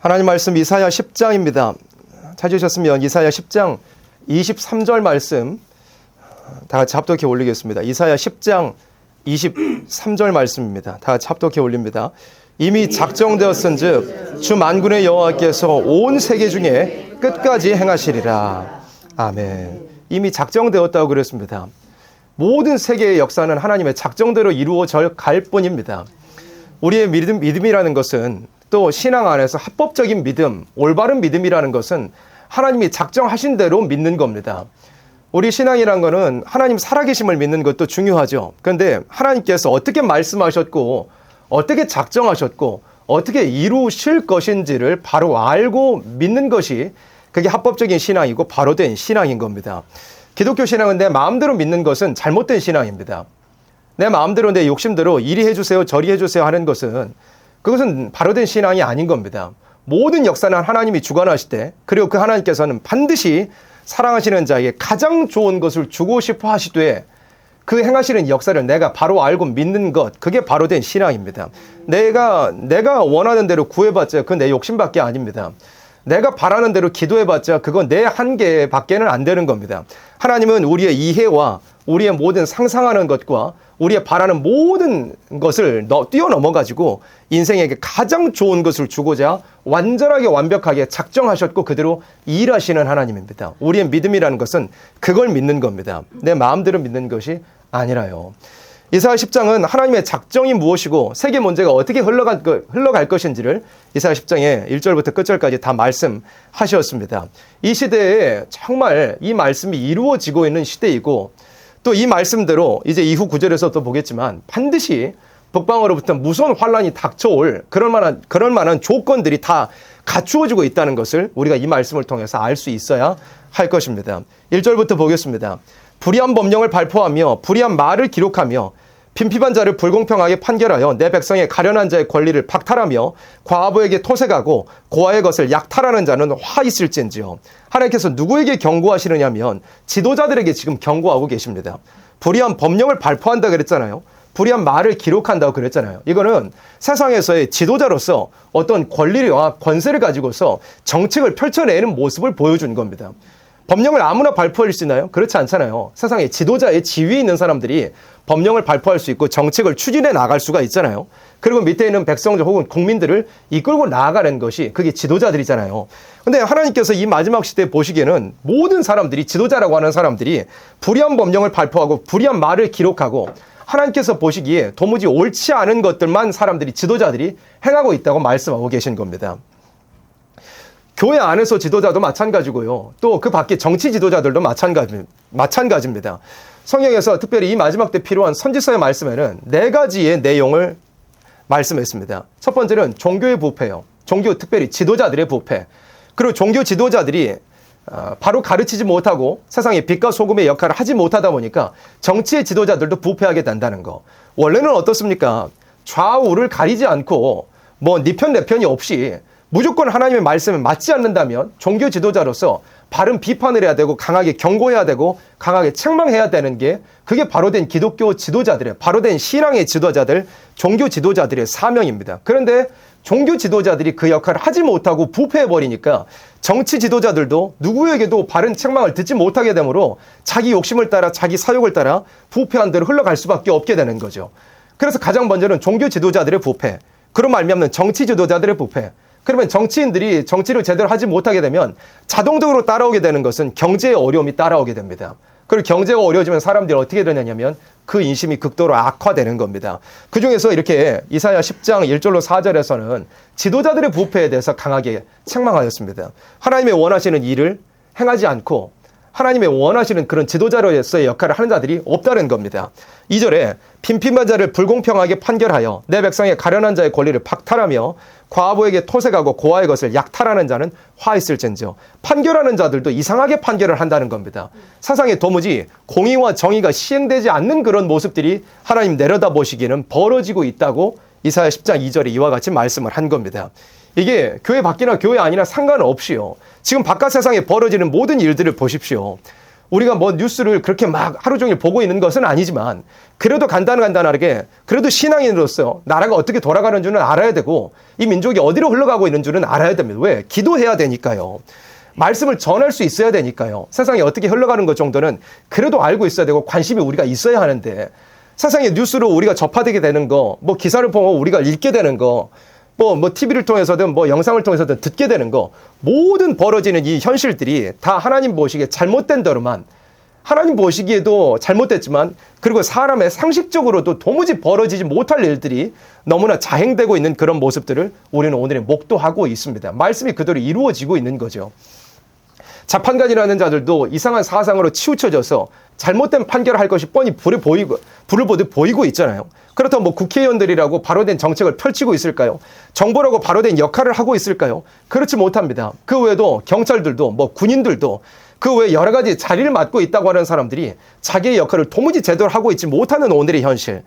하나님 말씀 이사야 10장입니다. 찾으셨으면 이사야 10장 23절 말씀 다 같이 합독해 올리겠습니다. 이사야 10장 23절 말씀입니다. 다 같이 합독해 올립니다. 이미 작정되었은즉 주 만군의 여호와께서 온 세계 중에 끝까지 행하시리라. 아멘. 이미 작정되었다고 그랬습니다. 모든 세계의 역사는 하나님의 작정대로 이루어져 갈 뿐입니다. 우리의 믿음이라는 것은 또 신앙 안에서 합법적인 믿음, 올바른 믿음이라는 것은 하나님이 작정하신 대로 믿는 겁니다. 우리 신앙이란 거는 하나님 살아계심을 믿는 것도 중요하죠. 그런데 하나님께서 어떻게 말씀하셨고 어떻게 작정하셨고 어떻게 이루실 것인지를 바로 알고 믿는 것이 그게 합법적인 신앙이고 바로 된 신앙인 겁니다. 기독교 신앙은 내 마음대로 믿는 것은 잘못된 신앙입니다. 내 마음대로 내 욕심대로 이리 해주세요 저리 해주세요 하는 것은 그것은 바로 된 신앙이 아닌 겁니다. 모든 역사는 하나님이 주관하실 때 그리고 그 하나님께서는 반드시 사랑하시는 자에게 가장 좋은 것을 주고 싶어 하시되 그 행하시는 역사를 내가 바로 알고 믿는 것, 그게 바로 된 신앙입니다. 내가 원하는 대로 구해봤자 그건 내 욕심밖에 아닙니다. 내가 바라는 대로 기도해봤자 그건 내 한계밖에는 안 되는 겁니다. 하나님은 우리의 이해와 우리의 모든 상상하는 것과 우리의 바라는 모든 것을 뛰어넘어가지고 인생에게 가장 좋은 것을 주고자 완전하게 완벽하게 작정하셨고 그대로 일하시는 하나님입니다. 우리의 믿음이라는 것은 그걸 믿는 겁니다. 내 마음대로 믿는 것이 아니라요. 이사야 10장은 하나님의 작정이 무엇이고 세계 문제가 어떻게 흘러갈 것인지를 이사야 10장의 1절부터 끝절까지 다 말씀하셨습니다. 이 시대에 정말 이 말씀이 이루어지고 있는 시대이고 또 이 말씀대로 이제 이후 구절에서 또 보겠지만 반드시 북방으로부터 무서운 환란이 닥쳐올 그럴 만한 조건들이 다 갖추어지고 있다는 것을 우리가 이 말씀을 통해서 알 수 있어야 할 것입니다. 1절부터 보겠습니다. 불의한 법령을 발표하며 불의한 말을 기록하며 빈핍한 자를 불공평하게 판결하여 내 백성의 가련한 자의 권리를 박탈하며 과부에게 토색하고 고아의 것을 약탈하는 자는 화 있을진지요. 하나님께서 누구에게 경고하시느냐면 지도자들에게 지금 경고하고 계십니다. 불의한 법령을 발표한다 그랬잖아요. 불의한 말을 기록한다고 그랬잖아요. 이거는 세상에서의 지도자로서 어떤 권리와 권세를 가지고서 정책을 펼쳐내는 모습을 보여준 겁니다. 법령을 아무나 발표할 수 있나요? 그렇지 않잖아요. 세상에 지도자의 지위에 있는 사람들이 법령을 발표할 수 있고 정책을 추진해 나갈 수가 있잖아요. 그리고 밑에 있는 백성들 혹은 국민들을 이끌고 나아가는 것이 그게 지도자들이잖아요. 근데 하나님께서 이 마지막 시대에 보시기에는 모든 사람들이 지도자라고 하는 사람들이 불의한 법령을 발표하고 불의한 말을 기록하고 하나님께서 보시기에 도무지 옳지 않은 것들만 사람들이 지도자들이 행하고 있다고 말씀하고 계신 겁니다. 교회 안에서 지도자도 마찬가지고요. 또 그 밖에 정치 지도자들도 마찬가지입니다. 성경에서 특별히 이 마지막 때 필요한 선지서의 말씀에는 4가지의 내용을 말씀했습니다. 첫 번째는 종교의 부패요. 종교 특별히 지도자들의 부패. 그리고 종교 지도자들이 바로 가르치지 못하고 세상의 빛과 소금의 역할을 하지 못하다 보니까 정치의 지도자들도 부패하게 된다는 거. 원래는 어떻습니까? 좌우를 가리지 않고 뭐 네 편 내 편이 없이 무조건 하나님의 말씀에 맞지 않는다면 종교 지도자로서 바른 비판을 해야 되고 강하게 경고해야 되고 강하게 책망해야 되는 게 그게 바로 된 기독교 지도자들의 바로 된 신앙의 지도자들 종교 지도자들의 사명입니다. 그런데 종교 지도자들이 그 역할을 하지 못하고 부패해버리니까 정치 지도자들도 누구에게도 바른 책망을 듣지 못하게 되므로 자기 욕심을 따라 자기 사욕을 따라 부패한 대로 흘러갈 수밖에 없게 되는 거죠. 그래서 가장 먼저는 종교 지도자들의 부패, 그로 말미암는 정치 지도자들의 부패. 그러면 정치인들이 정치를 제대로 하지 못하게 되면 자동적으로 따라오게 되는 것은 경제의 어려움이 따라오게 됩니다. 그리고 경제가 어려워지면 사람들이 어떻게 되느냐면 그 인심이 극도로 악화되는 겁니다. 그중에서 이렇게 이사야 10장 1절로 4절에서는 지도자들의 부패에 대해서 강하게 책망하였습니다. 하나님의 원하시는 일을 행하지 않고 하나님의 원하시는 그런 지도자로서의 역할을 하는 자들이 없다는 겁니다. 2절에 빈핍한 자를 불공평하게 판결하여 내 백성의 가련한 자의 권리를 박탈하며 과부에게 토색하고 고아의 것을 약탈하는 자는 화 있을진지요. 판결하는 자들도 이상하게 판결을 한다는 겁니다. 세상에 도무지 공의와 정의가 시행되지 않는 그런 모습들이 하나님 내려다보시기에는 벌어지고 있다고 이사야 10장 2절에 이와 같이 말씀을 한 겁니다. 이게 교회 밖이나 교회 아니나 상관없이요. 지금 바깥 세상에 벌어지는 모든 일들을 보십시오. 우리가 뭐 뉴스를 그렇게 막 하루 종일 보고 있는 것은 아니지만 그래도 간단하게 그래도 신앙인으로서 나라가 어떻게 돌아가는 줄은 알아야 되고 이 민족이 어디로 흘러가고 있는 줄은 알아야 됩니다. 왜? 기도해야 되니까요. 말씀을 전할 수 있어야 되니까요. 세상이 어떻게 흘러가는 것 정도는 그래도 알고 있어야 되고 관심이 우리가 있어야 하는데 세상의 뉴스로 우리가 접하게 되는 거, 뭐 기사를 보고 우리가 읽게 되는 거, 뭐 TV를 통해서든 뭐 영상을 통해서든 듣게 되는 거, 모든 벌어지는 이 현실들이 다 하나님 보시기에 잘못된 대로만, 하나님 보시기에도 잘못됐지만 그리고 사람의 상식적으로도 도무지 벌어지지 못할 일들이 너무나 자행되고 있는 그런 모습들을 우리는 오늘에 목도하고 있습니다. 말씀이 그대로 이루어지고 있는 거죠. 재판관이라는 자들도 이상한 사상으로 치우쳐져서 잘못된 판결을 할 것이 뻔히 불을 보듯 보이고 있잖아요. 그렇다면 뭐 국회의원들이라고 바로 된 정책을 펼치고 있을까요? 정부라고 바로 된 역할을 하고 있을까요? 그렇지 못합니다. 그 외에도 경찰들도 뭐 군인들도 그 외에 여러 가지 자리를 맡고 있다고 하는 사람들이 자기의 역할을 도무지 제대로 하고 있지 못하는 오늘의 현실,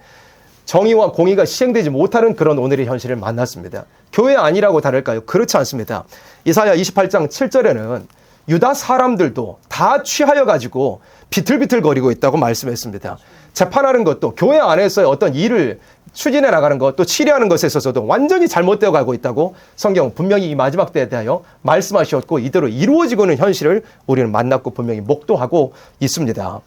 정의와 공의가 시행되지 못하는 그런 오늘의 현실을 만났습니다. 교회 아니라고 다를까요? 그렇지 않습니다. 이사야 28장 7절에는 유다 사람들도 다 취하여 가지고 비틀비틀거리고 있다고 말씀했습니다. 재판하는 것도 교회 안에서의 어떤 일을 추진해 나가는 것, 또 치리하는 것에 있어서도 완전히 잘못되어 가고 있다고 성경 분명히 이 마지막 때에 대하여 말씀하셨고 이대로 이루어지고 있는 현실을 우리는 만났고 분명히 목도하고 있습니다.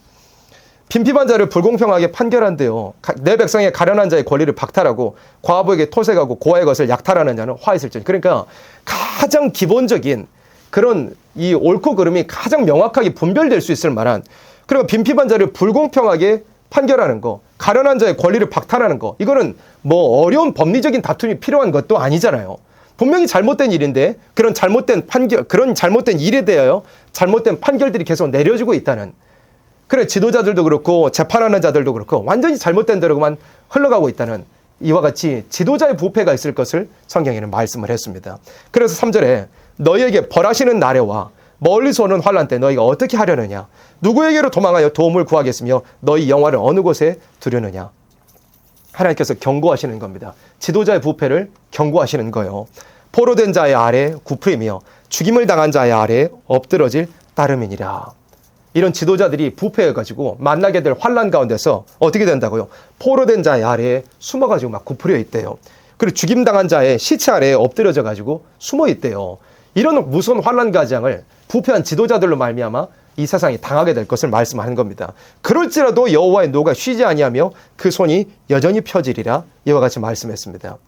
빈핍한 자를 불공평하게 판결한대요. 내 백성의 가련한 자의 권리를 박탈하고 과부에게 토색하고 고아의 것을 약탈하는 자는 화 있을지니. 그러니까 가장 기본적인 그런 이 옳고 그름이 가장 명확하게 분별될 수 있을 만한, 그리고 빈핍한 자를 불공평하게 판결하는 거, 가련한 자의 권리를 박탈하는 거, 이거는 뭐 어려운 법리적인 다툼이 필요한 것도 아니잖아요. 분명히 잘못된 일인데 그런 잘못된 판결, 그런 잘못된 일에 대하여 잘못된 판결들이 계속 내려지고 있다는, 그래 지도자들도 그렇고 재판하는 자들도 그렇고 완전히 잘못된 대로만 흘러가고 있다는, 이와 같이 지도자의 부패가 있을 것을 성경에는 말씀을 했습니다. 그래서 3절에 너희에게 벌하시는 날에와 멀리서 오는 환난 때 너희가 어떻게 하려느냐, 누구에게로 도망하여 도움을 구하겠으며 너희 영화를 어느 곳에 두려느냐. 하나님께서 경고하시는 겁니다. 지도자의 부패를 경고하시는 거예요. 포로된 자의 아래 굽으이며 죽임을 당한 자의 아래 엎드러질 따름이니라. 이런 지도자들이 부패해가지고 만나게 될 환난 가운데서 어떻게 된다고요? 포로된 자의 아래에 숨어가지고 막 굽으려 있대요. 그리고 죽임당한 자의 시체 아래에 엎드려져가지고 숨어 있대요. 이런 무서운 환난 가장을 부패한 지도자들로 말미암아 이 세상이 당하게 될 것을 말씀하는 겁니다. 그럴지라도 여호와의 노가 쉬지 아니하며 그 손이 여전히 펴지리라. 이와 같이 말씀했습니다.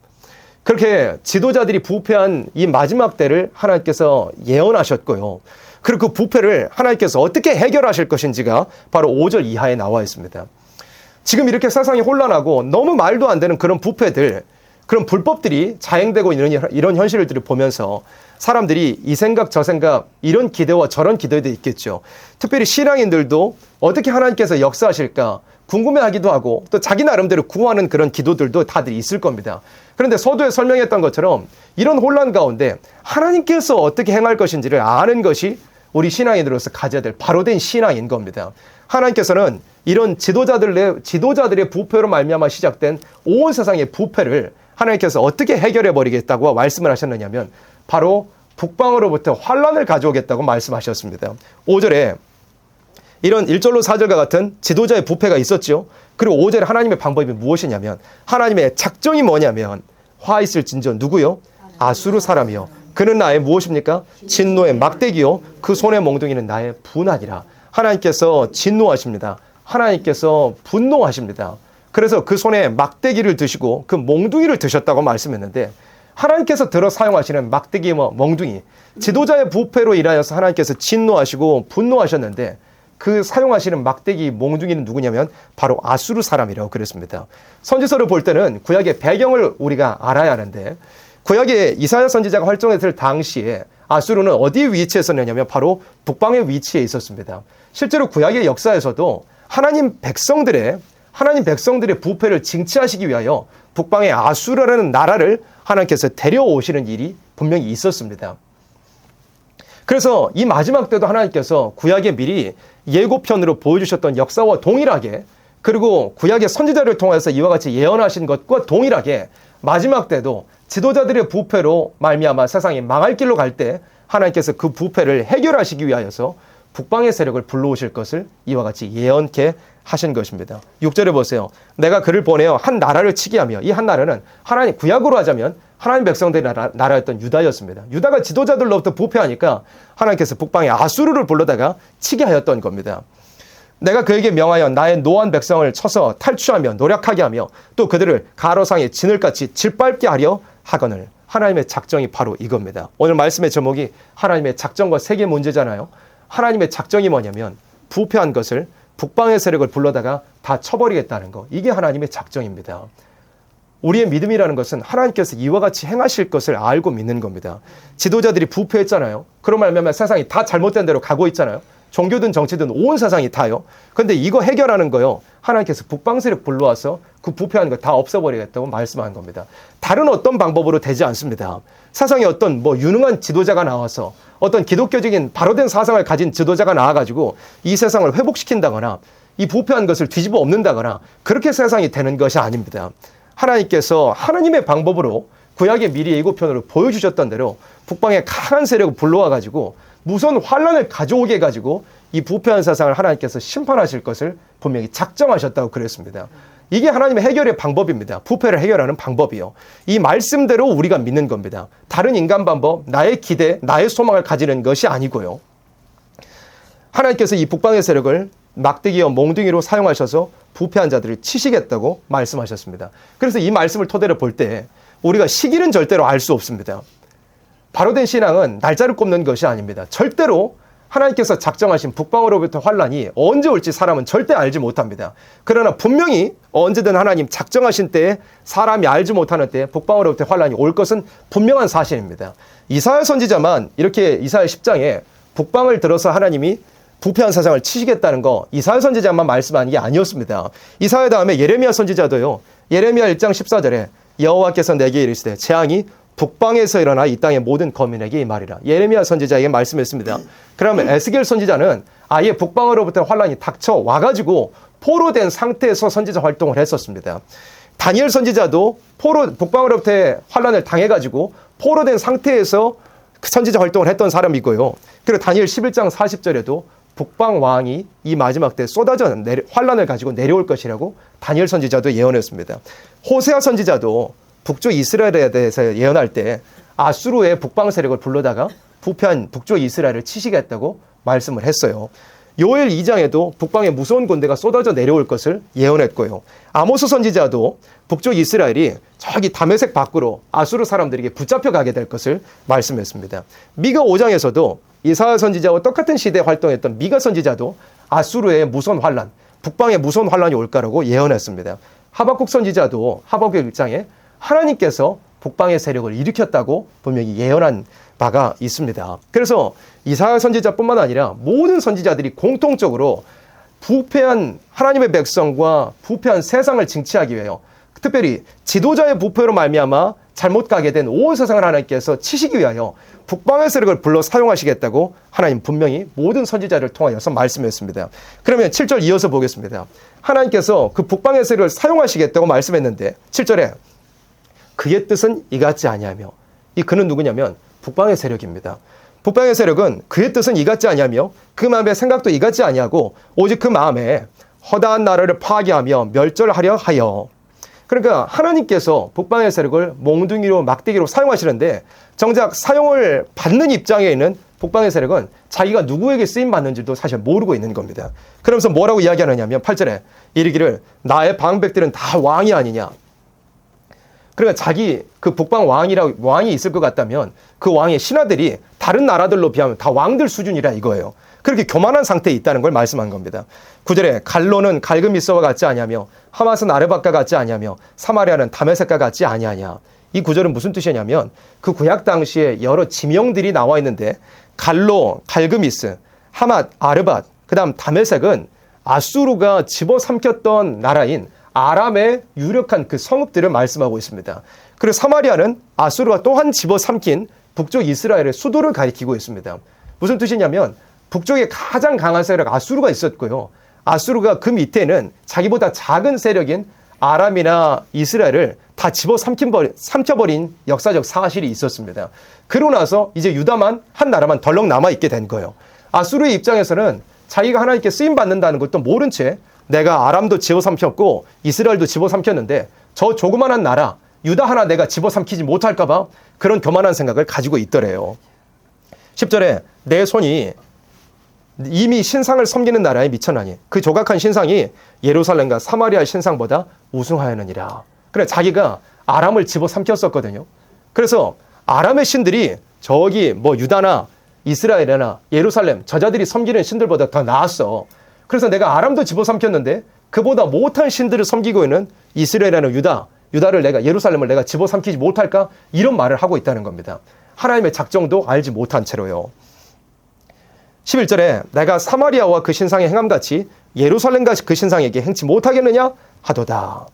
그렇게 지도자들이 부패한 이 마지막 때를 하나님께서 예언하셨고요. 그리고 그 부패를 하나님께서 어떻게 해결하실 것인지가 바로 5절 이하에 나와 있습니다. 지금 이렇게 세상이 혼란하고 너무 말도 안 되는 그런 부패들, 그런 불법들이 자행되고 있는 이런 현실들을 보면서 사람들이 이 생각 저 생각, 이런 기대와 저런 기대도 있겠죠. 특별히 신앙인들도 어떻게 하나님께서 역사하실까 궁금해하기도 하고 또 자기 나름대로 구하는 그런 기도들도 다들 있을 겁니다. 그런데 서두에 설명했던 것처럼 이런 혼란 가운데 하나님께서 어떻게 행할 것인지를 아는 것이 우리 신앙인으로서 가져야 될 바로된 신앙인 겁니다. 하나님께서는 이런 지도자들의 부패로 말미암아 시작된 온 세상의 부패를 하나님께서 어떻게 해결해 버리겠다고 말씀을 하셨느냐면 바로 북방으로부터 환란을 가져오겠다고 말씀하셨습니다. 5절에 이런 1절로 4절과 같은 지도자의 부패가 있었죠. 그리고 5절에 하나님의 방법이 무엇이냐면, 하나님의 작정이 뭐냐면 화 있을진저 누구요? 아수르 사람이요. 그는 나의 무엇입니까? 진노의 막대기요. 그 손의 몽둥이는 나의 분하니라. 하나님께서 진노하십니다. 하나님께서 분노하십니다. 그래서 그 손에 막대기를 드시고 그 몽둥이를 드셨다고 말씀했는데, 하나님께서 들어 사용하시는 막대기와 몽둥이, 지도자의 부패로 인하여서 하나님께서 진노하시고 분노하셨는데 그 사용하시는 막대기 몽둥이는 누구냐면 바로 아수르 사람이라고 그랬습니다. 선지서를 볼 때는 구약의 배경을 우리가 알아야 하는데, 구약의 이사야 선지자가 활동했을 당시에 아수르는 어디에 위치해 있었느냐면 바로 북방의 위치에 있었습니다. 실제로 구약의 역사에서도 하나님 백성들의 부패를 징치하시기 위하여 북방의 아수르라는 나라를 하나님께서 데려오시는 일이 분명히 있었습니다. 그래서 이 마지막 때도 하나님께서 구약에 미리 예고편으로 보여주셨던 역사와 동일하게, 그리고 구약의 선지자를 통해서 이와 같이 예언하신 것과 동일하게 마지막 때도 지도자들의 부패로 말미암아 세상이 망할 길로 갈 때 하나님께서 그 부패를 해결하시기 위하여서 북방의 세력을 불러오실 것을 이와 같이 예언케 하신 것입니다. 6절에 보세요. 내가 그를 보내어 한 나라를 치게 하며, 이 한 나라는 하나님, 구약으로 하자면 하나님 백성들의 나라였던 유다였습니다. 유다가 지도자들로부터 부패하니까 하나님께서 북방의 아수르를 불러다가 치게 하였던 겁니다. 내가 그에게 명하여 나의 노한 백성을 쳐서 탈취하며 노력하게 하며 또 그들을 가로상의 진을같이 짓밟게 하려 하거늘. 하나님의 작정이 바로 이겁니다. 오늘 말씀의 제목이 하나님의 작정과 세계 문제잖아요. 하나님의 작정이 뭐냐면 부패한 것을, 북방의 세력을 불러다가 다 쳐버리겠다는 거. 이게 하나님의 작정입니다. 우리의 믿음이라는 것은 하나님께서 이와 같이 행하실 것을 알고 믿는 겁니다. 지도자들이 부패했잖아요. 그런 말하면 세상이 다 잘못된 대로 가고 있잖아요. 종교든 정치든 온 세상이 다요. 그런데 이거 해결하는 거요, 하나님께서 북방 세력 불러와서 그 부패한 거 다 없애버리겠다고 말씀한 겁니다. 다른 어떤 방법으로 되지 않습니다. 세상에 어떤 유능한 지도자가 나와서 어떤 기독교적인 바로된 사상을 가진 지도자가 나와가지고 이 세상을 회복시킨다거나 이 부패한 것을 뒤집어 엎는다거나 그렇게 세상이 되는 것이 아닙니다. 하나님께서 하나님의 방법으로 구약의 미리 예고편으로 보여주셨던 대로 북방의 강한 세력을 불러와가지고 무서운 환란을 가져오게 해가지고 이 부패한 세상을 하나님께서 심판하실 것을 분명히 작정하셨다고 그랬습니다. 이게 하나님의 해결의 방법입니다. 부패를 해결하는 방법이요. 이 말씀대로 우리가 믿는 겁니다. 다른 인간 방법, 나의 기대, 나의 소망을 가지는 것이 아니고요. 하나님께서 이 북방의 세력을 막대기와 몽둥이로 사용하셔서 부패한 자들을 치시겠다고 말씀하셨습니다. 그래서 이 말씀을 토대로 볼 때 우리가 시기는 절대로 알 수 없습니다. 바로된 신앙은 날짜를 꼽는 것이 아닙니다. 절대로 하나님께서 작정하신 북방으로부터 환란이 언제 올지 사람은 절대 알지 못합니다. 그러나 분명히 언제든 하나님 작정하신 때에 사람이 알지 못하는 때에 북방으로부터 환란이 올 것은 분명한 사실입니다. 이사야 선지자만 이렇게 이사야 10장에 북방을 들어서 하나님이 부패한 세상을 치시겠다는 거 이사야 선지자만 말씀하는 게 아니었습니다. 이사야 다음에 예레미야 선지자도요. 예레미야 1장 14절에 여호와께서 내게 이르시되 재앙이 북방에서 일어나 이 땅의 모든 거민에게 이 말이라. 예레미야 선지자에게 말씀했습니다. 그러면 에스겔 선지자는 아예 북방으로부터 환란이 닥쳐 와가지고 포로된 상태에서 선지자 활동을 했었습니다. 다니엘 선지자도 북방으로부터 환란을 당해가지고 포로된 상태에서 선지자 활동을 했던 사람이고요. 그리고 다니엘 11장 40절에도 북방 왕이 이 마지막 때 쏟아져 환란을 가지고 내려올 것이라고 다니엘 선지자도 예언했습니다. 호세아 선지자도 북쪽 이스라엘에 대해서 예언할 때 아수르의 북방 세력을 불러다가 부패한 북쪽 이스라엘을 치시겠다고 말씀을 했어요. 요엘 2장에도 북방에 무서운 군대가 쏟아져 내려올 것을 예언했고요. 아모스 선지자도 북쪽 이스라엘이 저기 다메섹 밖으로 아수르 사람들에게 붙잡혀 가게 될 것을 말씀했습니다. 미가 5장에서도 이사야 선지자와 똑같은 시대에 활동했던 미가 선지자도 아수르의 무서운 환란, 북방에 무서운 환란이 올 거라고 예언했습니다. 하박국 선지자도 하박국 1장에 하나님께서 북방의 세력을 일으켰다고 분명히 예언한 바가 있습니다. 그래서 이사야 선지자뿐만 아니라 모든 선지자들이 공통적으로 부패한 하나님의 백성과 부패한 세상을 징치하기 위하여 특별히 지도자의 부패로 말미암아 잘못 가게 된 온 세상을 하나님께서 치시기 위하여 북방의 세력을 불러 사용하시겠다고 하나님 분명히 모든 선지자를 통하여서 말씀했습니다. 그러면 7절 이어서 보겠습니다. 하나님께서 그 북방의 세력을 사용하시겠다고 말씀했는데 7절에 그의 뜻은 이같지 아니하며, 이 그는 누구냐면 북방의 세력입니다. 북방의 세력은 그의 뜻은 이같지 아니하며 그 마음의 생각도 이같지 아니하고 오직 그 마음에 허다한 나라를 파괴하며 멸절하려 하여. 그러니까 하나님께서 북방의 세력을 몽둥이로 막대기로 사용하시는데 정작 사용을 받는 입장에 있는 북방의 세력은 자기가 누구에게 쓰임받는지도 사실 모르고 있는 겁니다. 그러면서 뭐라고 이야기하느냐면 8절에 이르기를 나의 방백들은 다 왕이 아니냐. 그러니까 자기 그 북방 왕이 있을 것 같다면 그 왕의 신하들이 다른 나라들로 비하면 다 왕들 수준이라 이거예요. 그렇게 교만한 상태에 있다는 걸 말씀한 겁니다. 9절에 갈로는 갈그미스와 같지 아니하며 하맛은 아르밧과 같지 아니하며 사마리아는 다메섹과 같지 아니하냐. 이 구절은 무슨 뜻이냐면 그 구약 당시에 여러 지명들이 나와 있는데 갈로, 갈그미스, 하맛, 아르밧, 그 다음 다메섹은 아수르가 집어삼켰던 나라인 아람의 유력한 그 성읍들을 말씀하고 있습니다. 그리고 사마리아는 아수르가 또한 집어삼킨 북쪽 이스라엘의 수도를 가리키고 있습니다. 무슨 뜻이냐면 북쪽에 가장 강한 세력 아수르가 있었고요. 아수르가 그 밑에는 자기보다 작은 세력인 아람이나 이스라엘을 다 삼켜버린 역사적 사실이 있었습니다. 그러고 나서 이제 유다만 한 나라만 덜렁 남아있게 된 거예요. 아수르의 입장에서는 자기가 하나님께 쓰임받는다는 것도 모른 채 내가 아람도 집어삼켰고 이스라엘도 집어삼켰는데 저 조그만한 나라 유다 하나 내가 집어삼키지 못할까 봐 그런 교만한 생각을 가지고 있더래요. 10절에 내 손이 이미 신상을 섬기는 나라에 미쳐나니 그 조각한 신상이 예루살렘과 사마리아의 신상보다 우승하였느니라. 그래 자기가 아람을 집어삼켰었거든요. 그래서 아람의 신들이 저기 뭐 유다나 이스라엘이나 예루살렘 저자들이 섬기는 신들보다 더 나았어. 그래서 내가 아람도 집어삼켰는데 그보다 못한 신들을 섬기고 있는 이스라엘이나 유다를 내가 예루살렘을 내가 집어삼키지 못할까? 이런 말을 하고 있다는 겁니다. 하나님의 작정도 알지 못한 채로요. 11절에 내가 사마리아와 그 신상의 행함같이 예루살렘과 그 신상에게 행치 못하겠느냐 하도다.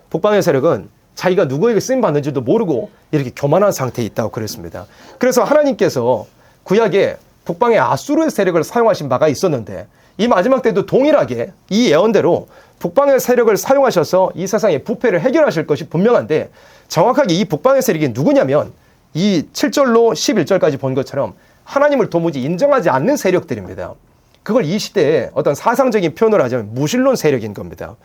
북방의 세력은 자기가 누구에게 쓰임받는지도 모르고 이렇게 교만한 상태에 있다고 그랬습니다. 그래서 하나님께서 구약에 북방의 아수르의 세력을 사용하신 바가 있었는데 이 마지막 때도 동일하게 이 예언대로 북방의 세력을 사용하셔서 이 세상의 부패를 해결하실 것이 분명한데 정확하게 이 북방의 세력이 누구냐면 이 7절로 11절까지 본 것처럼 하나님을 도무지 인정하지 않는 세력들입니다. 그걸 이 시대에 어떤 사상적인 표현을 하자면 무신론 세력인 겁니다.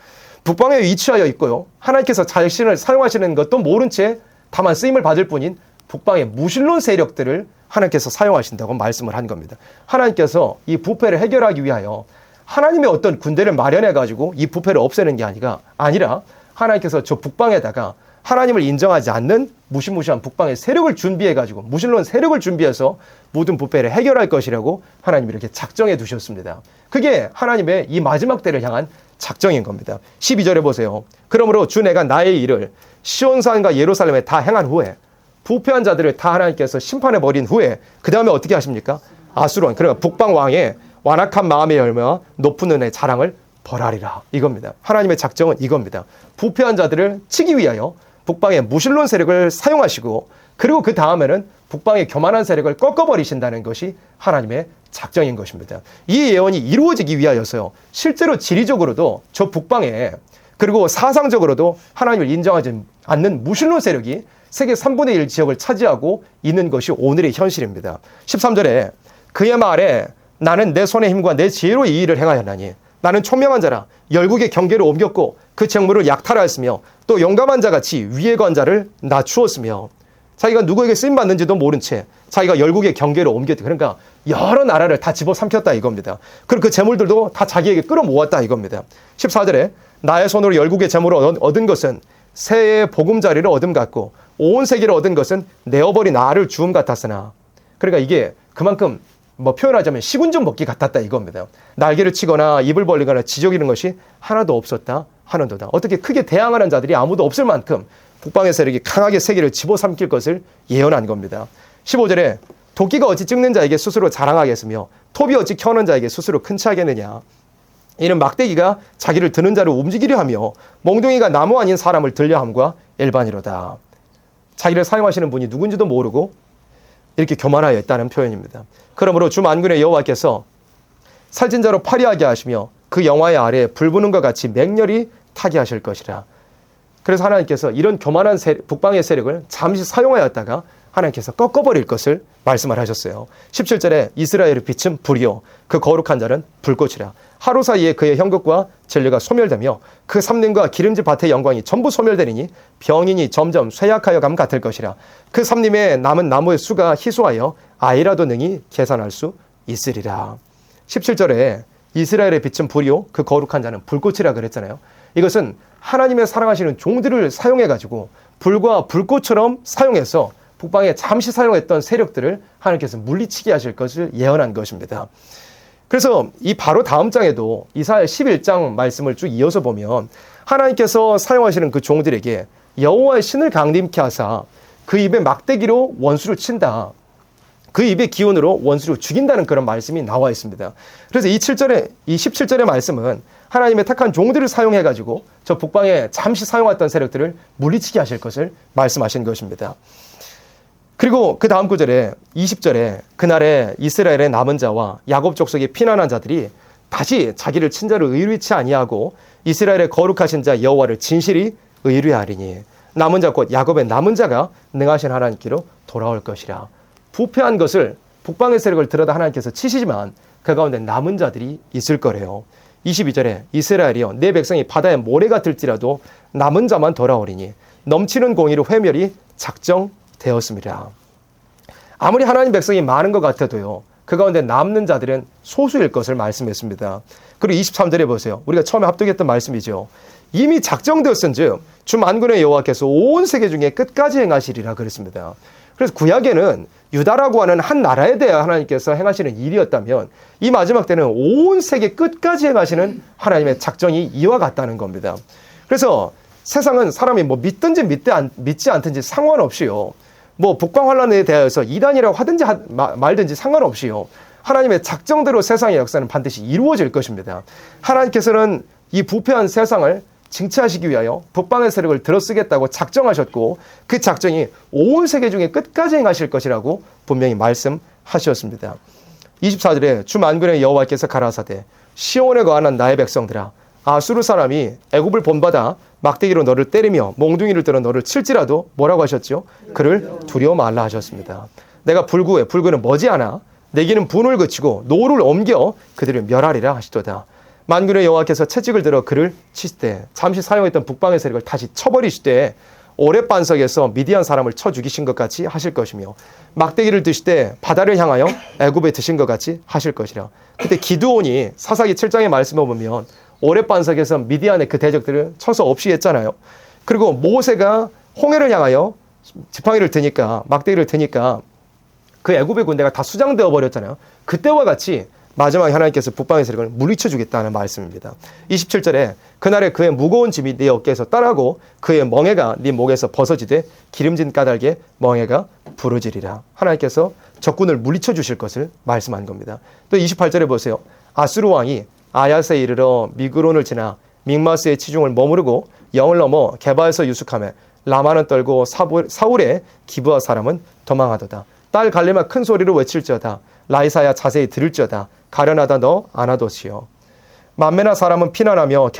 북방에 위치하여 있고요. 하나님께서 자신을 사용하시는 것도 모른 채 다만 쓰임을 받을 뿐인 북방의 무신론 세력들을 하나님께서 사용하신다고 말씀을 한 겁니다. 하나님께서 이 부패를 해결하기 위하여 하나님의 어떤 군대를 마련해가지고 이 부패를 없애는 게 아니라 하나님께서 저 북방에다가 하나님을 인정하지 않는 무시무시한 북방의 세력을 준비해가지고 무신론 세력을 준비해서 모든 부패를 해결할 것이라고 하나님이 이렇게 작정해 두셨습니다. 그게 하나님의 이 마지막 때를 향한 작정인 겁니다. 12절에 보세요. 그러므로 주 내가 나의 일을 시온산과 예루살렘에 다 행한 후에 부패한 자들을 다 하나님께서 심판해 버린 후에 그 다음에 어떻게 하십니까? 아수르 그러니까 북방 왕의 완악한 마음의 열매와 높은 은혜의 자랑을 벌하리라 이겁니다. 하나님의 작정은 이겁니다. 부패한 자들을 치기 위하여 북방의 무신론 세력을 사용하시고 그리고 그 다음에는 북방의 교만한 세력을 꺾어버리신다는 것이 하나님의 작정인 것입니다. 이 예언이 이루어지기 위하여서요. 실제로 지리적으로도 저 북방에 그리고 사상적으로도 하나님을 인정하지 않는 무신론 세력이 세계 3분의 1 지역을 차지하고 있는 것이 오늘의 현실입니다. 13절에 그의 말에 나는 내 손의 힘과 내 지혜로 이 일을 행하였나니 나는 총명한 자라 열국의 경계를 옮겼고 그 책무를 약탈하였으며 또 용감한 자같이 위에 건 자를 낮추었으며 자기가 누구에게 쓰임받는지도 모른 채 자기가 열국의 경계를 옮겼다. 그러니까 여러 나라를 다 집어삼켰다 이겁니다. 그리고 그 재물들도 다 자기에게 끌어모았다 이겁니다. 14절에 나의 손으로 열국의 재물을 얻은 것은 새의 보금자리를 얻음 같고 온 세계를 얻은 것은 내어버린 알을 주움 같았으나 그러니까 이게 그만큼 뭐 표현하자면 시군좀 먹기 같았다 이겁니다. 날개를 치거나 입을 벌리거나 지저귀는 것이 하나도 없었다 하는도다. 어떻게 크게 대항하는 자들이 아무도 없을 만큼 북방의 세력이 강하게 세계를 집어삼킬 것을 예언한 겁니다. 15절에 도끼가 어찌 찍는 자에게 스스로 자랑하겠으며 톱이 어찌 켜는 자에게 스스로 큰 차하겠느냐. 이는 막대기가 자기를 드는 자를 움직이려 하며 몽둥이가 나무 아닌 사람을 들려함과 일반이로다. 자기를 사용하시는 분이 누군지도 모르고 이렇게 교만하여 있다는 표현입니다. 그러므로 주 만군의 여호와께서 살찐 자로 파리하게 하시며 그 영화의 아래에 불 부는 것 같이 맹렬히 타게 하실 것이라. 그래서 하나님께서 이런 교만한 북방의 세력을 잠시 사용하였다가 하나님께서 꺾어버릴 것을 말씀을 하셨어요. 17절에 이스라엘의 빛은 불이요 그 거룩한 자는 불꽃이라. 하루 사이에 그의 형극과 진리가 소멸되며 그 삼림과 기름진 밭의 영광이 전부 소멸되리니 병인이 점점 쇠약하여 감 같을 것이라. 그 삼림에 남은 나무의 수가 희소하여 아이라도 능히 계산할 수 있으리라. 17절에 이스라엘의 빛은 불이요 그 거룩한 자는 불꽃이라 그랬잖아요. 이것은 하나님의 사랑하시는 종들을 사용해가지고 불과 불꽃처럼 사용해서 북방에 잠시 사용했던 세력들을 하나님께서 물리치게 하실 것을 예언한 것입니다. 그래서 이 바로 다음 장에도 이사야 11장 말씀을 쭉 이어서 보면 하나님께서 사용하시는 그 종들에게 여호와의 신을 강림케 하사 그 입에 막대기로 원수를 친다. 그 입의 기운으로 원수를 죽인다는 그런 말씀이 나와 있습니다. 그래서 이 17절의 말씀은 하나님의 택한 종들을 사용해가지고 저 북방에 잠시 사용했던 세력들을 물리치게 하실 것을 말씀하신 것입니다. 그리고 그 다음 구절에 20절에 그날에 이스라엘의 남은 자와 야곱 족속의 피난한 자들이 다시 자기를 친자를 의뢰치 아니하고 이스라엘의 거룩하신 자 여호와를 진실이 의뢰하리니 남은 자 곧 야곱의 남은 자가 능하신 하나님께로 돌아올 것이라. 부패한 것을 북방의 세력을 들여다 하나님께서 치시지만 그 가운데 남은 자들이 있을 거래요. 22절에 이스라엘이여 내 백성이 바다에 모래가 들지라도 남은 자만 돌아오리니 넘치는 공의로 회멸이 작정되었습니다. 아무리 하나님 백성이 많은 것 같아도요, 그 가운데 남는 자들은 소수일 것을 말씀했습니다. 그리고 23절에 보세요. 우리가 처음에 합독했던 말씀이죠. 이미 작정되었은즉 주 만군의 여호와께서 온 세계 중에 끝까지 행하시리라 그랬습니다. 그래서 구약에는 유다라고 하는 한 나라에 대해 하나님께서 행하시는 일이었다면 이 마지막 때는 온 세계 끝까지 행하시는 하나님의 작정이 이와 같다는 겁니다. 그래서 세상은 사람이 뭐 믿든지 믿지 않든지 상관없이요, 뭐 북방환란에 대하여서 이단이라고 하든지 말든지 상관없이요, 하나님의 작정대로 세상의 역사는 반드시 이루어질 것입니다. 하나님께서는 이 부패한 세상을 징치하시기 위하여 북방의 세력을 들어쓰겠다고 작정하셨고 그 작정이 온 세계 중에 끝까지 행하실 것이라고 분명히 말씀하셨습니다. 24절에 주 만군의 여호와께서 가라사대 시온에 거하는 나의 백성들아 아수르 사람이 애굽을 본받아 막대기로 너를 때리며 몽둥이를 들어 너를 칠지라도 뭐라고 하셨죠? 그를 두려워 말라 하셨습니다. 내가 불구해 불구는 머지않아 내기는 분을 그치고 노를 옮겨 그들을 멸하리라 하시도다. 만군의 여호와께서 채찍을 들어 그를 치시되 잠시 사용했던 북방의 세력을 다시 쳐버리시되 오랫반석에서 미디안 사람을 쳐 죽이신 것 같이 하실 것이며 막대기를 드시되 바다를 향하여 애굽에 드신 것 같이 하실 것이라. 그때 기드온이 사사기 7장의 말씀을 보면 오랫반석에서 미디안의 그 대적들을 쳐서 없이 했잖아요. 그리고 모세가 홍해를 향하여 지팡이를 드니까 막대기를 드니까 그 애굽의 군대가 다 수장되어 버렸잖아요. 그때와 같이 마지막에 하나님께서 북방의 세력을 물리쳐 주겠다는 말씀입니다. 27절에 그날에 그의 무거운 짐이 네 어깨에서 따라고 그의 멍에가 네 목에서 벗어지되 기름진 까닭에 멍에가 부러지리라. 하나님께서 적군을 물리쳐 주실 것을 말씀한 겁니다. 또 28절에 보세요. 아수르 왕이 아야스에 이르러 미그론을 지나 믹마스의 치중을 머무르고 영을 넘어 게바에서 유숙하며 라마는 떨고 사울의 기브아 사람은 도망하도다. 딸 갈레마 큰 소리로 외칠지어다. 라이사야 자세히 들을지어다. 가련하다 너 아나도시여. 만메나 사람은 피난하며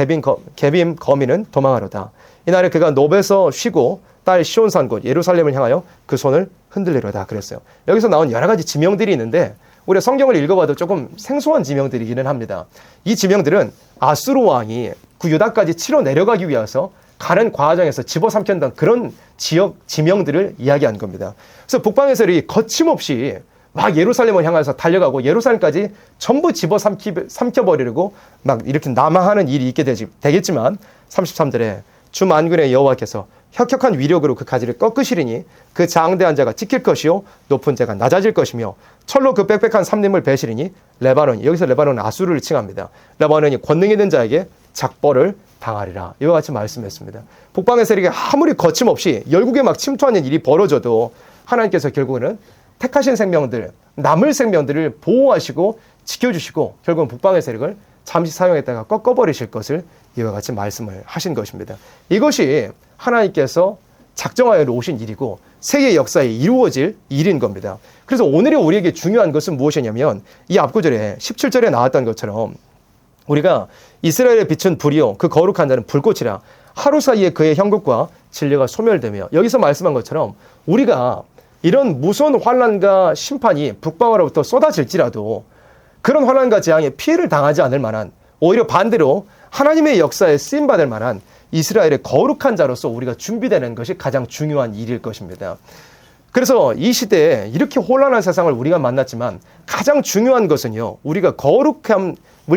게빔 거민은 도망하로다. 이날에 그가 노베에서 쉬고 딸 시온산 곳 예루살렘을 향하여 그 손을 흔들리로다 그랬어요. 여기서 나온 여러 가지 지명들이 있는데 우리가 성경을 읽어봐도 조금 생소한 지명들이기는 합니다. 이 지명들은 아수르 왕이 그 유다까지 치러 내려가기 위해서 가는 과정에서 집어삼켰던 그런 지역 지명들을 이야기한 겁니다. 그래서 북방의 세력이 거침없이 막 예루살렘을 향해서 달려가고 예루살렘까지 전부 집어삼켜버리려고 막 이렇게 남하하는 일이 있게 되겠지만 33절에 주 만군의 여호와께서 혁혁한 위력으로 그 가지를 꺾으시리니 그 장대한 자가 찍힐 것이요 높은 자가 낮아질 것이며 철로 그 빽빽한 삼림을 베시리니 레바논이, 여기서 레바논은 아수르를 칭합니다. 레바논이 권능 있는 자에게 작벌을 당하리라. 이와 같이 말씀했습니다. 북방의 세력이 아무리 거침없이 열국에 막 침투하는 일이 벌어져도 하나님께서 결국에는 택하신 생명들, 남을 생명들을 보호하시고 지켜주시고 결국은 북방의 세력을 잠시 사용했다가 꺾어버리실 것을 이와 같이 말씀을 하신 것입니다. 이것이 하나님께서 작정하여 놓으신 일이고 세계 역사에 이루어질 일인 겁니다. 그래서 오늘의 우리에게 중요한 것은 무엇이냐면 이 앞구절에 17절에 나왔던 것처럼 우리가 이스라엘에 비춘 불이요 그 거룩한 자는 불꽃이라 하루 사이에 그의 형국과 진리가 소멸되며, 여기서 말씀한 것처럼 우리가 이런 무서운 환난과 심판이 북방으로부터 쏟아질지라도 그런 환난과 재앙에 피해를 당하지 않을 만한, 오히려 반대로 하나님의 역사에 쓰임받을 만한 이스라엘의 거룩한 자로서 우리가 준비되는 것이 가장 중요한 일일 것입니다. 그래서 이 시대에 이렇게 혼란한 세상을 우리가 만났지만 가장 중요한 것은요, 우리가 거룩함을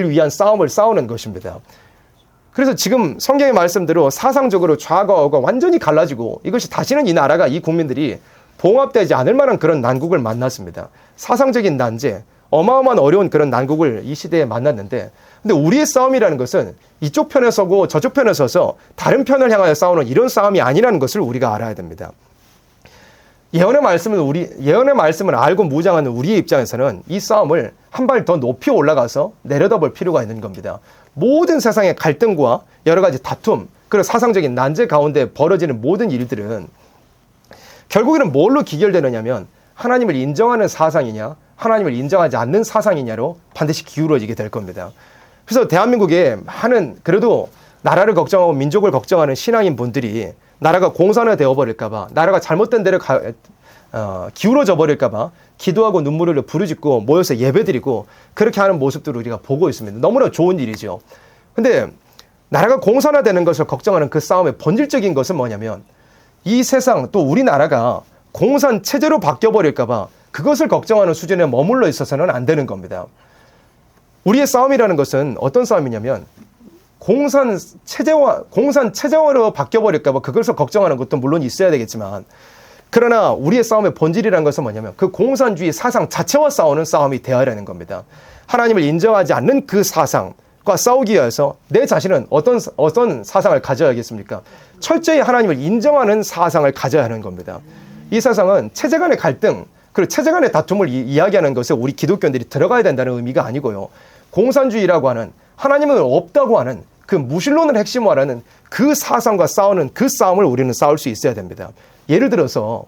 위한 싸움을 싸우는 것입니다. 그래서 지금 성경의 말씀대로 사상적으로 좌가 우가 완전히 갈라지고 이것이 다시는 이 나라가, 이 국민들이 봉합되지 않을 만한 그런 난국을 만났습니다. 사상적인 난제, 어마어마한 어려운 그런 난국을 이 시대에 만났는데, 근데 우리의 싸움이라는 것은 이쪽 편에 서고 저쪽 편에 서서 다른 편을 향하여 싸우는 이런 싸움이 아니라는 것을 우리가 알아야 됩니다. 예언의 말씀을 알고 무장하는 우리의 입장에서는 이 싸움을 한 발 더 높이 올라가서 내려다볼 필요가 있는 겁니다. 모든 세상의 갈등과 여러 가지 다툼, 그리고 사상적인 난제 가운데 벌어지는 모든 일들은 결국에는 뭘로 기결되느냐면 하나님을 인정하는 사상이냐, 하나님을 인정하지 않는 사상이냐로 반드시 기울어지게 될 겁니다. 그래서 대한민국에 많은, 그래도 나라를 걱정하고 민족을 걱정하는 신앙인 분들이 나라가 공산화 되어버릴까봐, 나라가 잘못된 데를 기울어져 버릴까봐 기도하고 눈물을 부르짖고 모여서 예배드리고 그렇게 하는 모습들을 우리가 보고 있습니다. 너무나 좋은 일이죠. 근데 나라가 공산화되는 것을 걱정하는 그 싸움의 본질적인 것은 뭐냐면 이 세상 또 우리나라가 공산 체제로 바뀌어 버릴까봐 그것을 걱정하는 수준에 머물러 있어서는 안 되는 겁니다. 우리의 싸움이라는 것은 어떤 싸움이냐면 공산 체제화로 바뀌어 버릴까봐 그것을 걱정하는 것도 물론 있어야 되겠지만, 그러나 우리의 싸움의 본질이라는 것은 뭐냐면 그 공산주의 사상 자체와 싸우는 싸움이 되어야하는 겁니다. 하나님을 인정하지 않는 그 사상과 싸우기 위해서 내 자신은 어떤 사상을 가져야겠습니까? 철저히 하나님을 인정하는 사상을 가져야 하는 겁니다. 이 사상은 체제 간의 갈등, 그리고 체제 간의 다툼을 이야기하는 것에 우리 기독교인들이 들어가야 된다는 의미가 아니고요. 공산주의라고 하는 하나님은 없다고 하는 그 무신론을 핵심으로 하는 그 사상과 싸우는 그 싸움을 우리는 싸울 수 있어야 됩니다. 예를 들어서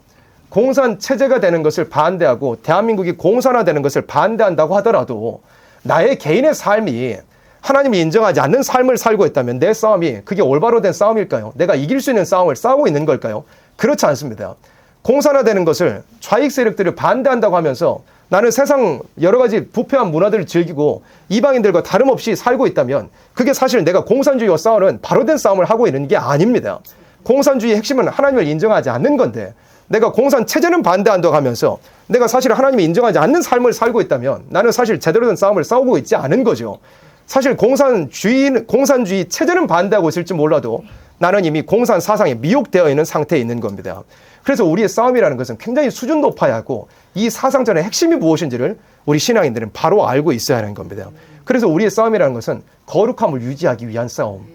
공산 체제가 되는 것을 반대하고 대한민국이 공산화되는 것을 반대한다고 하더라도 나의 개인의 삶이 하나님이 인정하지 않는 삶을 살고 있다면 내 싸움이 그게 올바로 된 싸움일까요? 내가 이길 수 있는 싸움을 싸우고 있는 걸까요? 그렇지 않습니다. 공산화되는 것을 좌익 세력들을 반대한다고 하면서 나는 세상 여러 가지 부패한 문화들을 즐기고 이방인들과 다름없이 살고 있다면 그게 사실 내가 공산주의와 싸우는 바로 된 싸움을 하고 있는 게 아닙니다. 공산주의의 핵심은 하나님을 인정하지 않는 건데 내가 공산 체제는 반대한다고 하면서 내가 사실 하나님이 인정하지 않는 삶을 살고 있다면 나는 사실 제대로 된 싸움을 싸우고 있지 않은 거죠. 사실 공산주의 체제는 반대하고 있을지 몰라도 나는 이미 공산 사상에 미혹되어 있는 상태에 있는 겁니다. 그래서 우리의 싸움이라는 것은 굉장히 수준 높아야 하고 이 사상전의 핵심이 무엇인지를 우리 신앙인들은 바로 알고 있어야 하는 겁니다. 그래서 우리의 싸움이라는 것은 거룩함을 유지하기 위한 싸움.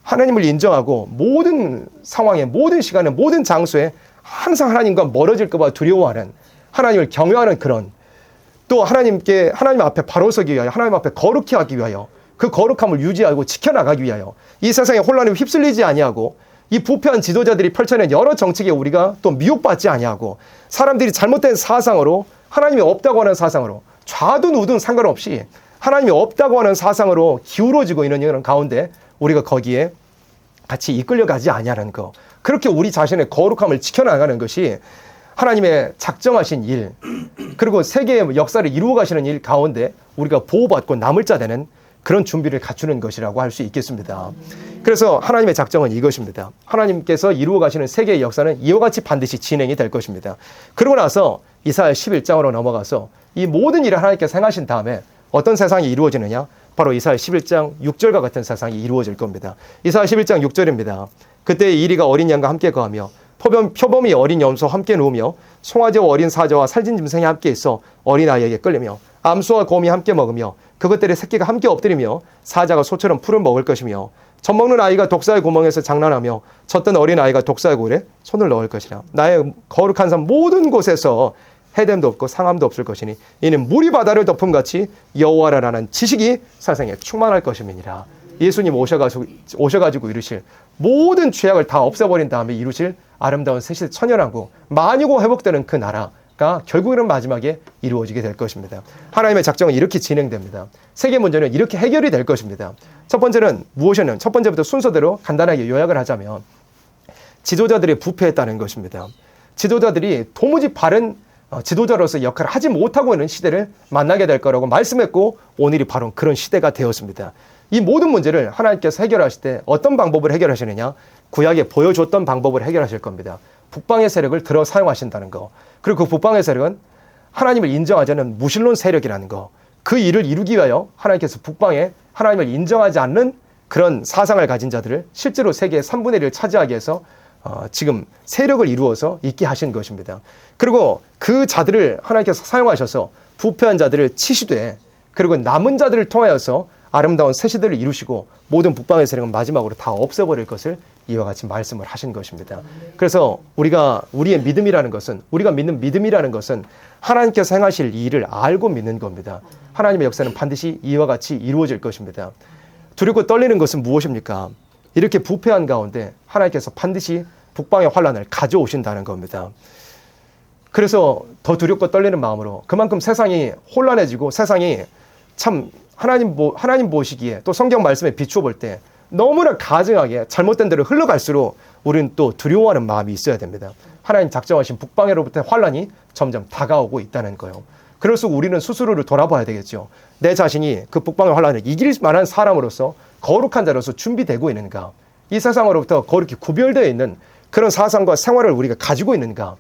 하나님을 인정하고 모든 상황에, 모든 시간에, 모든 장소에 항상 하나님과 멀어질까 봐 두려워하는, 하나님을 경외하는 그런, 또 하나님 앞에 바로 서기 위하여, 하나님 앞에 거룩히 하기 위하여, 그 거룩함을 유지하고 지켜나가기 위하여 이 세상의 혼란에 휩쓸리지 아니하고 이 부패한 지도자들이 펼쳐낸 여러 정책에 우리가 또 미혹받지 아니하고 사람들이 잘못된 사상으로, 하나님이 없다고 하는 사상으로, 좌든 우든 상관없이 하나님이 없다고 하는 사상으로 기울어지고 있는 이런 가운데 우리가 거기에 같이 이끌려가지 아니하는 것, 그렇게 우리 자신의 거룩함을 지켜나가는 것이 하나님의 작정하신 일, 그리고 세계의 역사를 이루어 가시는 일 가운데 우리가 보호받고 남을 자 되는 그런 준비를 갖추는 것이라고 할 수 있겠습니다. 그래서 하나님의 작정은 이것입니다. 하나님께서 이루어 가시는 세계의 역사는 이와 같이 반드시 진행이 될 것입니다. 그러고 나서 이사야 11장으로 넘어가서 이 모든 일을 하나님께서 행하신 다음에 어떤 세상이 이루어지느냐? 바로 이사야 11장 6절과 같은 세상이 이루어질 겁니다. 이사야 11장 6절입니다. 그때 이리가 어린 양과 함께 거하며 표범이 어린 염소와 함께 누우며 송아지와 어린 사자와 살진 짐승이 함께 있어 어린아이에게 끌리며 암소와 곰이 함께 먹으며 그것들의 새끼가 함께 엎드리며 사자가 소처럼 풀을 먹을 것이며 젖먹는 아이가 독사의 구멍에서 장난하며 젖던 어린아이가 독사의 고울에 손을 넣을 것이라. 나의 거룩한 삶 모든 곳에서 해됨도 없고 상함도 없을 것이니 이는 물이 바다를 덮음같이 여호와라는 지식이 세상에 충만할 것임이니라. 예수님 오셔가지고 이루실 모든 죄악을 다 없애버린 다음에 이루실 아름다운 새시대 천연하고 만유고 회복되는 그 나라가 결국에는 마지막에 이루어지게 될 것입니다. 하나님의 작정은 이렇게 진행됩니다. 세계 문제는 이렇게 해결이 될 것입니다. 첫 번째는 무엇이냐면 첫 번째부터 순서대로 간단하게 요약을 하자면 지도자들이 부패했다는 것입니다. 지도자들이 도무지 바른 지도자로서 역할을 하지 못하고 있는 시대를 만나게 될 거라고 말씀했고 오늘이 바로 그런 시대가 되었습니다. 이 모든 문제를 하나님께서 해결하실 때 어떤 방법을 해결하시느냐? 구약에 보여줬던 방법을 해결하실 겁니다. 북방의 세력을 들어 사용하신다는 거. 그리고 그 북방의 세력은 하나님을 인정하지 않는 무신론 세력이라는 거. 그 일을 이루기 위하여 하나님께서 북방에 하나님을 인정하지 않는 그런 사상을 가진 자들을 실제로 세계의 3분의 1을 차지하기 위해서 지금 세력을 이루어서 있게 하신 것입니다. 그리고 그 자들을 하나님께서 사용하셔서 부패한 자들을 치시되 그리고 남은 자들을 통하여서 아름다운 새 시대를 이루시고 모든 북방의 세력은 마지막으로 다 없애버릴 것을 이와 같이 말씀을 하신 것입니다. 그래서 우리의 믿음이라는 것은, 우리가 믿는 믿음이라는 것은 하나님께서 행하실 일을 알고 믿는 겁니다. 하나님의 역사는 반드시 이와 같이 이루어질 것입니다. 두렵고 떨리는 것은 무엇입니까? 이렇게 부패한 가운데 하나님께서 반드시 북방의 환란을 가져오신다는 겁니다. 그래서 더 두렵고 떨리는 마음으로 그만큼 세상이 혼란해지고 세상이 참 하나님 보시기에 또 성경 말씀에 비추어 볼 때 너무나 가증하게 잘못된 대로 흘러갈수록 우리는 또 두려워하는 마음이 있어야 됩니다. 하나님 작정하신 북방으로부터의 환란이 점점 다가오고 있다는 거예요. 그럴수록 우리는 스스로를 돌아봐야 되겠죠. 내 자신이 그 북방의 환란을 이길 만한 사람으로서 거룩한 자로서 준비되고 있는가? 이 세상으로부터 거룩히 구별되어 있는 그런 사상과 생활을 우리가 가지고 있는가?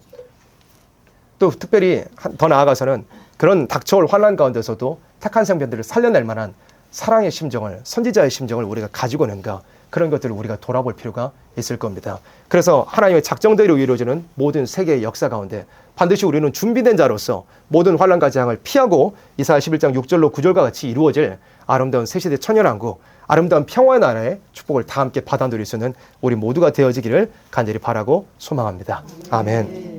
또 특별히 더 나아가서는 그런 닥쳐올 환란 가운데서도 택한 생명들을 살려낼 만한 사랑의 심정을, 선지자의 심정을 우리가 가지고 있는가? 그런 것들을 우리가 돌아볼 필요가 있을 겁니다. 그래서 하나님의 작정대로 이루어지는 모든 세계의 역사 가운데 반드시 우리는 준비된 자로서 모든 환난과 재앙을 피하고 이사야 11장 6절로 9절과 같이 이루어질 아름다운 새시대 천년왕국, 아름다운 평화의 나라의 축복을 다 함께 받아 누릴 수 있는 우리 모두가 되어지기를 간절히 바라고 소망합니다. 아멘.